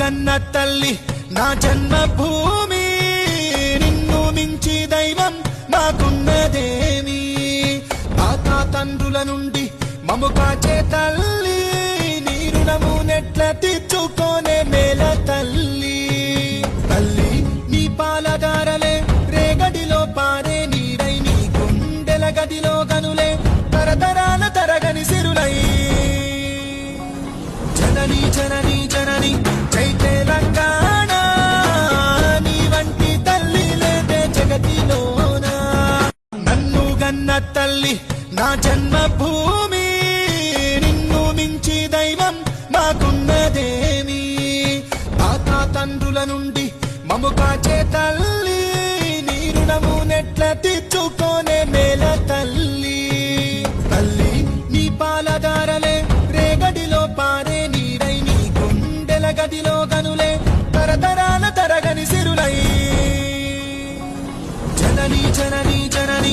కన్న తల్లి నా జన్మభూమి, నిన్ను మించి దైవం మాకున్నదేమి. తాత తండ్రుల నుండి మము కాచే తల్లి, నీ రుణము నెట్ల తీర్చుకోనే మేల తల్లి. తల్లి నీ పాలదారలే రేగడిలో పారే నీడై, నీ గుండెల గదిలో గనులే తరతరాల తరగని సిరులై. జనని జనని జనని జై తెలంగాణ, నీ వంటి తల్లి లేదే జగతిలోన. నన్ను గన్న తల్లి నా జన్మభూమి, నిన్ను మించి దైవం మాకున్నదేమి. తాత తండ్రుల నుండి మము కాచే తల్లి, నీ రుణము నెట్ల తీర్చుకోనే మేల తల్లి. తల్లి నీ పాలదారలే రేగడిలో పారే నీడై, నీ గుండెల గదిలో గనులే తరతరాల తరగని సిరులై. జనని జనని జనని